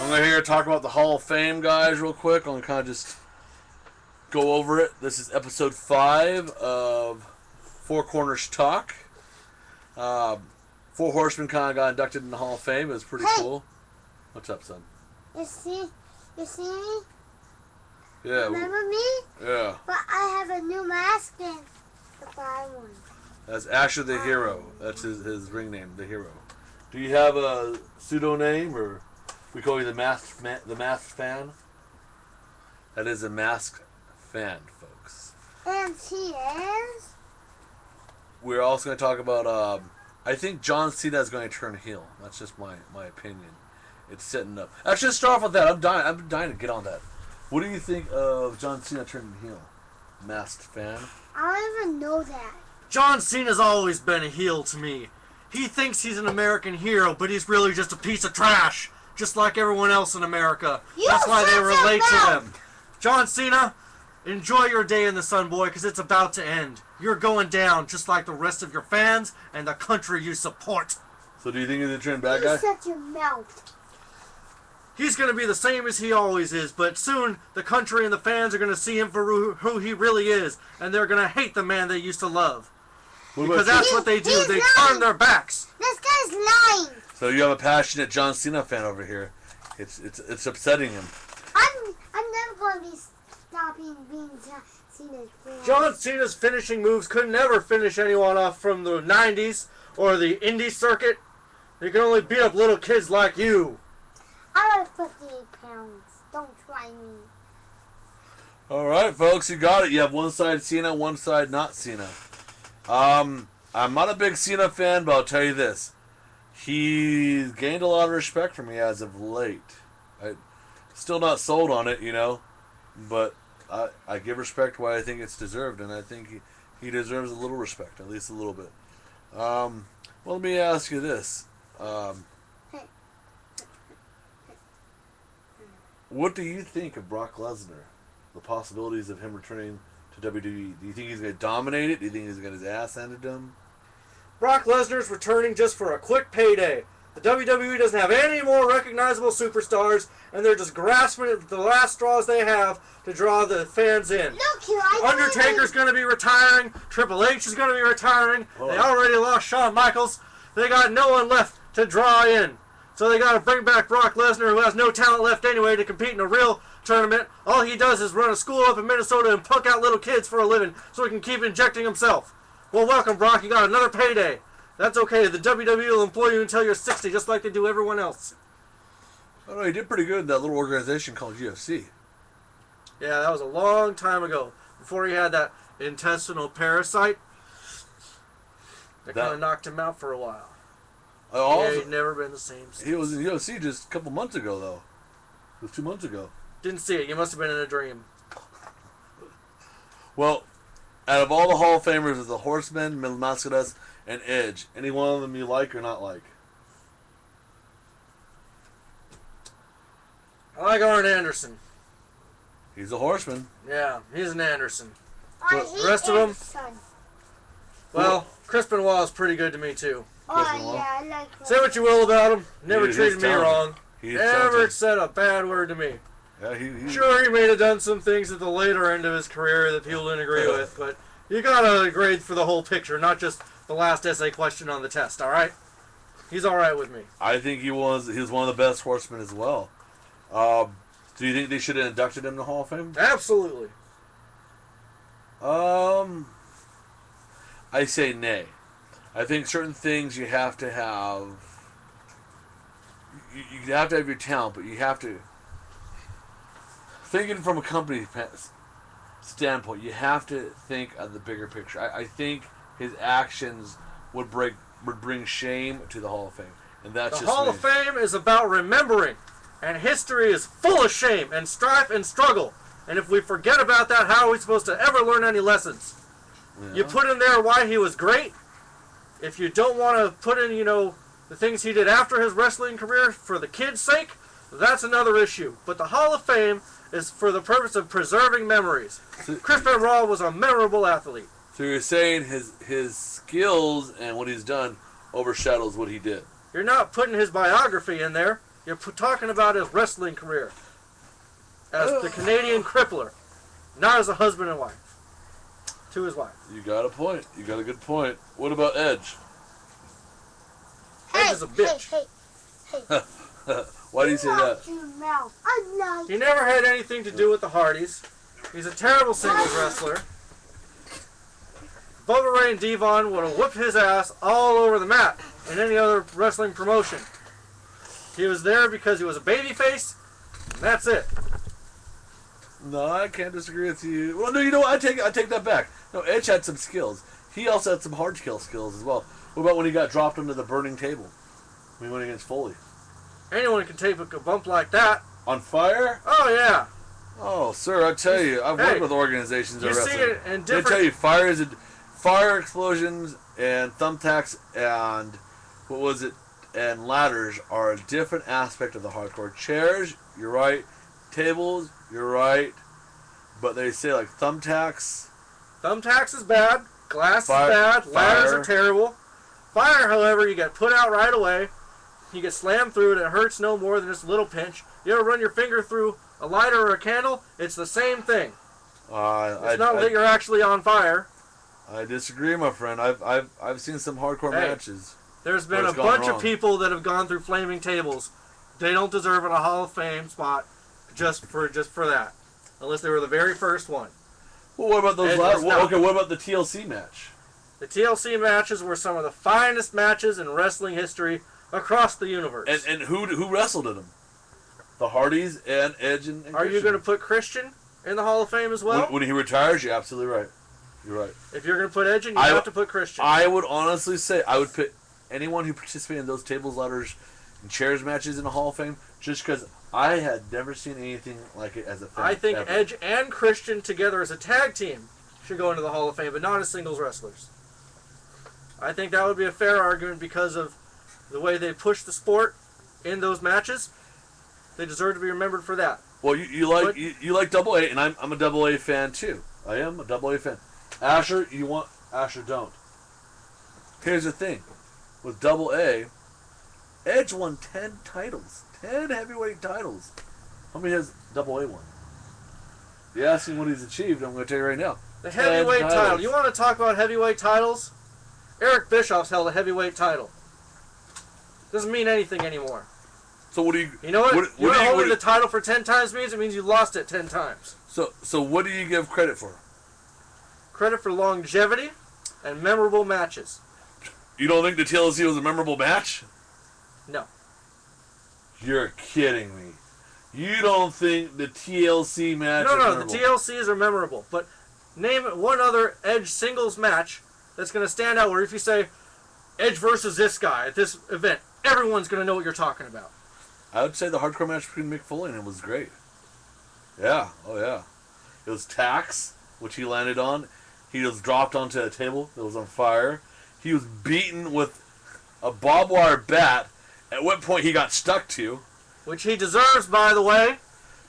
I'm going to here talk about the Hall of Fame, guys, real quick. I'm going to kind of just go over it. This is episode 5 of 4 Corners Talk. 4 Horsemen kind of got inducted in the Hall of Fame. It was pretty cool. What's up, son? You see me? Yeah. Remember me? Yeah. But I have a new mask in the buy one. That's Asher the Hero. That's his ring name, the Hero. Do you have a pseudo name, or we call you the Masked Fan? That is a Masked Fan, folks. And he is? We're also going to talk about, I think John Cena is going to turn heel. That's just my opinion. It's setting up. Actually, let's start off with that. I'm dying to get on that. What do you think of John Cena turning heel? Masked Fan? I don't even know that. John Cena's always been a heel to me. He thinks he's an American hero, but he's really just a piece of trash, just like everyone else in America. That's why they relate to him. John Cena, enjoy your day in the sun, boy, because it's about to end. You're going down just like the rest of your fans and the country you support. So do you think he's a turn bad guy? You shut your mouth. He's going to be the same as he always is, but soon the country and the fans are going to see him for who he really is, and they're going to hate the man they used to love. Because that's what they do. They turn their backs. This guy's lying. So you have a passionate John Cena fan over here. It's upsetting him. I'm never going to be stopping being John Cena's fan. John Cena's finishing moves could never finish anyone off from the 90s or the indie circuit. He can only beat up little kids like you. I'm 58 pounds. Don't try me. All right, folks, you got it. You have one side Cena, one side not Cena. I'm not a big Cena fan, but I'll tell you this. He's gained a lot of respect from me as of late. I'm still not sold on it, but I give respect why I think it's deserved, and I think he deserves a little respect, at least a little bit. Well, let me ask you this. What do you think of Brock Lesnar? The possibilities of him returning to WWE. Do you think he's going to dominate it? Do you think he's going to get his ass handed to him? Brock Lesnar's returning just for a quick payday. The WWE doesn't have any more recognizable superstars, and they're just grasping at the last straws they have to draw the fans in. Look here, Undertaker's going to be retiring. Triple H is going to be retiring. They already lost Shawn Michaels. They got no one left to draw in. So they got to bring back Brock Lesnar, who has no talent left anyway, to compete in a real tournament. All he does is run a school up in Minnesota and punk out little kids for a living so he can keep injecting himself. Well, welcome, Brock. You got another payday. That's okay. The WWE will employ you until you're 60, just like they do everyone else. Oh, no, he did pretty good in that little organization called UFC. Yeah, that was a long time ago. Before he had that intestinal parasite, that kind of knocked him out for a while. He'd never been the same since. He was in UFC just a couple months ago, though. It was 2 months ago. Didn't see it. You must have been in a dream. Well, out of all the Hall of Famers, is the Horsemen, Mil Máscaras, and Edge. Any one of them you like or not like? I like Arn Anderson. He's a Horseman. Yeah, he's an Anderson. The rest of them? Well, Chris Benoit is pretty good to me, too. Oh, yeah, I like him. Say what you will about him. Never treated me wrong. Never said a bad word to me. Yeah, Sure, he may have done some things at the later end of his career that people didn't agree with, but you gotta grade for the whole picture, not just the last essay question on the test, alright? He's alright with me. I think he was one of the best horsemen as well. Do you think they should have inducted him in the Hall of Fame? Absolutely. I say nay. I think certain things you have to have. You have to have your talent, but you have to. Thinking from a company standpoint, you have to think of the bigger picture. I think his actions would bring shame to the Hall of Fame, and that's the just Hall me. of Fame is about remembering, and history is full of shame and strife and struggle. And if we forget about that, how are we supposed to ever learn any lessons? Yeah. You put in there why he was great. If you don't want to put in, the things he did after his wrestling career for the kids' sake, that's another issue. But the Hall of Fame is for the purpose of preserving memories. Chris Benoit was a memorable athlete. So you're saying his skills and what he's done overshadows what he did. You're not putting his biography in there. You're talking about his wrestling career as the Canadian Crippler, not as a husband and wife to his wife. You got a point. You got a good point. What about Edge? Edge is a bitch. Hey. Why do you say that? He never had anything to do with the Hardys. He's a terrible singles wrestler. Bubba Ray and Devon would have whipped his ass all over the map in any other wrestling promotion. He was there because he was a babyface, and that's it. No, I can't disagree with you. Well, no, you know what? I take that back. No, Edge had some skills. He also had some hard kill skills as well. What about when he got dropped onto the burning table? When he went against Foley. Anyone can take a bump like that. On fire? Oh, yeah. Oh, sir, I tell you, I've worked with organizations that You see wrestle. it in They different... tell you fire explosions and thumbtacks and and ladders are a different aspect of the hardcore. Chairs, you're right. Tables, you're right. But they say like thumbtacks. Thumbtacks is bad. Glass Fire- is bad. Ladders fire. are terrible. Fire, however, you get put out right away. You get slammed through it. It hurts no more than just a little pinch. You ever run your finger through a lighter or a candle? It's the same thing. It's not that you're actually on fire. I disagree, my friend. I've seen some hardcore matches. There's been a bunch of people that have gone through flaming tables. They don't deserve a Hall of Fame spot just for that, unless they were the very first one. Well, what about those ladders? Well, okay, what about the TLC match? The TLC matches were some of the finest matches in wrestling history across the universe. And who wrestled in them? The Hardys and Edge and Are you going to put Christian in the Hall of Fame as well? When he retires, you're absolutely right. You're right. If you're going to put Edge in, you have to put Christian. I would honestly say I would put anyone who participated in those tables, ladders, and chairs matches in the Hall of Fame just because I had never seen anything like it as a fan. I think ever. Edge and Christian together as a tag team should go into the Hall of Fame, but not as singles wrestlers. I think that would be a fair argument because of the way they push the sport in those matches. They deserve to be remembered for that. Well, you like Double A, and I'm a Double A fan too. I am a Double A fan. Asher, Asher don't. Here's the thing. With Double A, Edge won 10 titles. 10 heavyweight titles. How many has Double A won? You ask him what he's achieved, I'm going to tell you right now. The heavyweight title. You want to talk about heavyweight titles? Eric Bischoff's held a heavyweight title. Doesn't mean anything anymore. So what do you... You know what? You're holding the title for 10 times means it means you lost it 10 times. So what do you give credit for? Credit for longevity and memorable matches. You don't think the TLC was a memorable match? No. You're kidding me. You don't think the TLC match No, is memorable? the TLCs are memorable. But name one other Edge singles match that's going to stand out where if you say Edge versus this guy at this event, everyone's going to know what you're talking about. I would say the hardcore match between Mick Foley and him was great. Yeah, oh yeah. It was tacks, which he landed on. He was dropped onto a table that was on fire. He was beaten with a barbed wire bat, at what point he got stuck to. Which he deserves, by the way.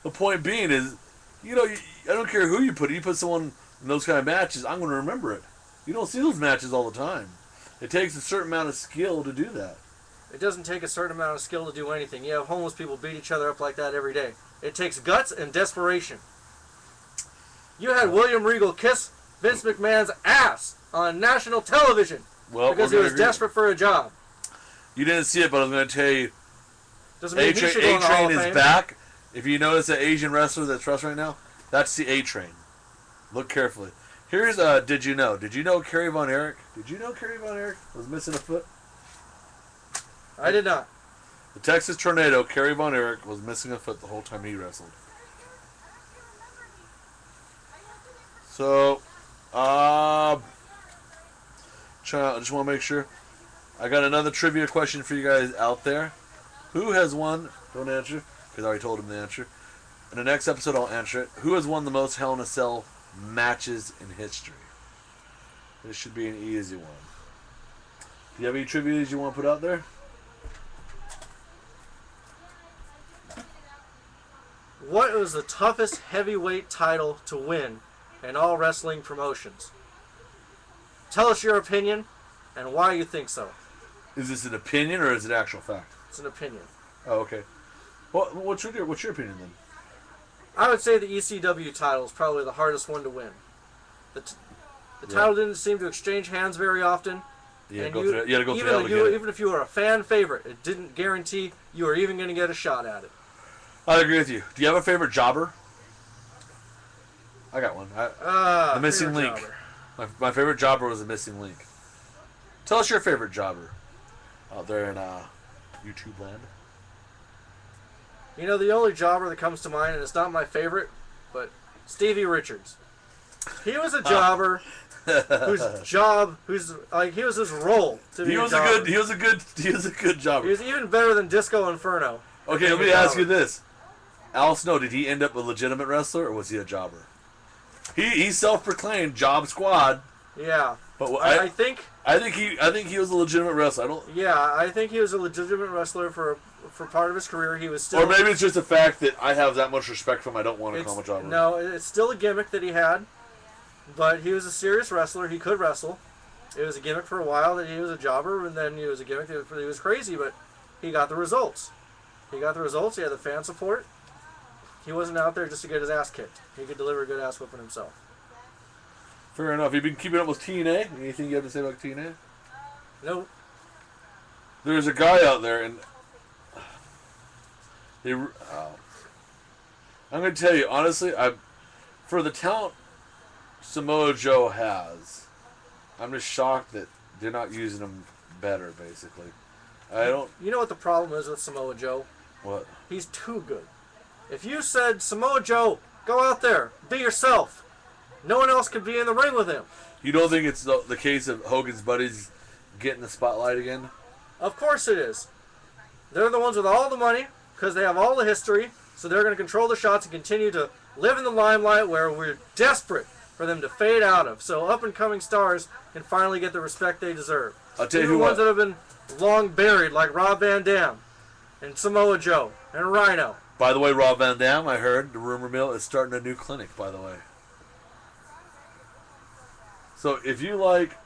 The point being is, I don't care who you put someone in those kind of matches, I'm going to remember it. You don't see those matches all the time. It takes a certain amount of skill to do that. It doesn't take a certain amount of skill to do anything. You have homeless people beat each other up like that every day. It takes guts and desperation. You had William Regal kiss Vince McMahon's ass on national television because he was desperate for a job. You didn't see it, but I was going to tell you, Doesn't mean he should go in the Hall of A-Train Fame. is back. If you notice an Asian wrestler that's wrestling right now, that's the A-Train. Look carefully. Here's Did you know? Did you know Kerry Von Erich? Did you know Kerry Von Erich was missing a foot? I did not. The Texas Tornado, Kerry Von Erich, was missing a foot the whole time he wrestled. So, I just want to make sure. I got another trivia question for you guys out there. Who has won? Don't answer, because I already told him the answer. In the next episode, I'll answer it. Who has won the most Hell in a Cell matches in history? This should be an easy one. Do you have any trivia you want to put out there? What was the toughest heavyweight title to win in all wrestling promotions? Tell us your opinion and why you think so. Is this an opinion or is it actual fact? It's an opinion. Oh, okay. What's your opinion then? I would say the ECW title is probably the hardest one to win. The title didn't seem to exchange hands very often. You had and to go through hell to get it. Even if you were a fan favorite, it didn't guarantee you were even going to get a shot at it. I agree with you. Do you have a favorite jobber? I got one. The Missing Link. My favorite jobber was the Missing Link. Tell us your favorite jobber out there in YouTube land. You know, the only jobber that comes to mind, and it's not my favorite, but Stevie Richards. He was a jobber he was his role to be a jobber. He was a good jobber. He was even better than Disco Inferno. Okay, let me ask you this. Al Snow, did he end up a legitimate wrestler, or was he a jobber? He self-proclaimed Job Squad. Yeah. But I think he was a legitimate wrestler. I think he was a legitimate wrestler for part of his career. He was still. Or maybe it's just the fact that I have that much respect for him. I don't want to call him a jobber. No, it's still a gimmick that he had, but he was a serious wrestler. He could wrestle. It was a gimmick for a while that he was a jobber, and then he was a gimmick that he was crazy, but he got the results. He got the results. He had the fan support. He wasn't out there just to get his ass kicked. He could deliver a good ass whipping himself. Fair enough. You've been keeping up with TNA? Anything you have to say about TNA? No. There's a guy out there, and I'm going to tell you, honestly, for the talent Samoa Joe has, I'm just shocked that they're not using him better, basically. You know what the problem is with Samoa Joe? What? He's too good. If you said, Samoa Joe, go out there, be yourself, no one else could be in the ring with him. You don't think it's the case of Hogan's buddies getting the spotlight again? Of course it is. They're the ones with all the money, because they have all the history, so they're going to control the shots and continue to live in the limelight where we're desperate for them to fade out of, so up-and-coming stars can finally get the respect they deserve. I'll tell you the ones that have been long buried, like Rob Van Dam, and Samoa Joe, and Rhino. By the way, Rob Van Dam, I heard, the rumor mill, is starting a new clinic, by the way. So if you like...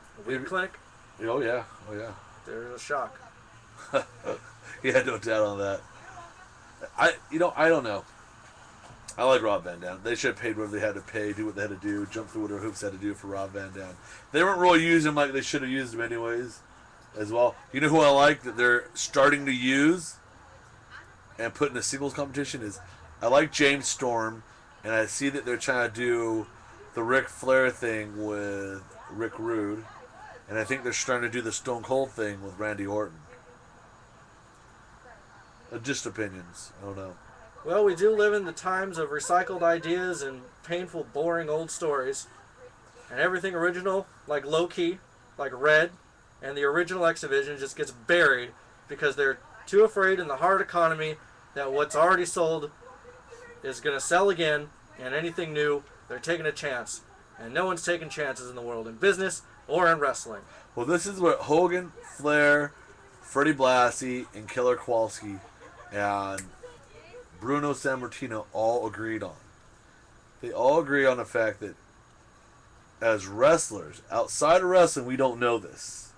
Clinic? Oh, yeah. There's a shock. Yeah, no doubt on that. I don't know. I like Rob Van Dam. They should have paid whatever they had to pay, do what they had to do, jump through whatever hoops they had to do for Rob Van Dam. They weren't really using him like they should have used him anyways, as well. You know who I like that they're starting to use and put in a singles competition is, I like James Storm, and I see that they're trying to do the Ric Flair thing with Rick Rude, and I think they're starting to do the Stone Cold thing with Randy Orton. Just opinions. I don't know. Well, we do live in the times of recycled ideas and painful, boring old stories. And everything original, like Low-Key, like Red, and the original X Division just gets buried because they're too afraid in the hard economy that what's already sold is going to sell again, and anything new, they're taking a chance. And no one's taking chances in the world, in business or in wrestling. Well, this is what Hogan, Flair, Freddie Blassie, and Killer Kowalski and Bruno Sammartino all agreed on. They all agree on the fact that as wrestlers, outside of wrestling, we don't know this.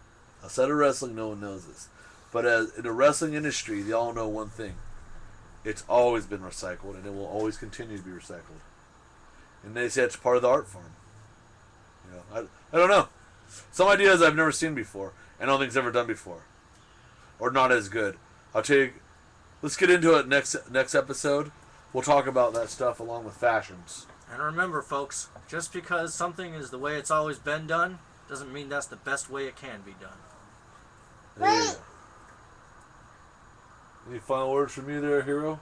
Outside of wrestling, no one knows this. But as in the wrestling industry, they all know one thing. It's always been recycled, and it will always continue to be recycled. And they say it's part of the art form. You know, I don't know. Some ideas I've never seen before, and I don't think it's ever done before. Or not as good. I'll tell you, let's get into it next episode. We'll talk about that stuff along with fashions. And remember, folks, just because something is the way it's always been done, doesn't mean that's the best way it can be done. There you go. Any final words from you there, hero?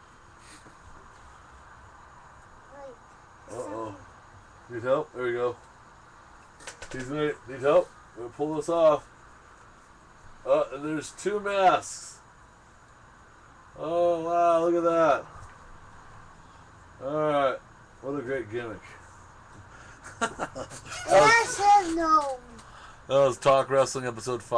Uh-oh. Need help? There we go. Need help? We'll pull this off. And there's 2 masks. Oh, wow, look at that. Alright. What a great gimmick. Yes and no. That was Talk Wrestling episode 5.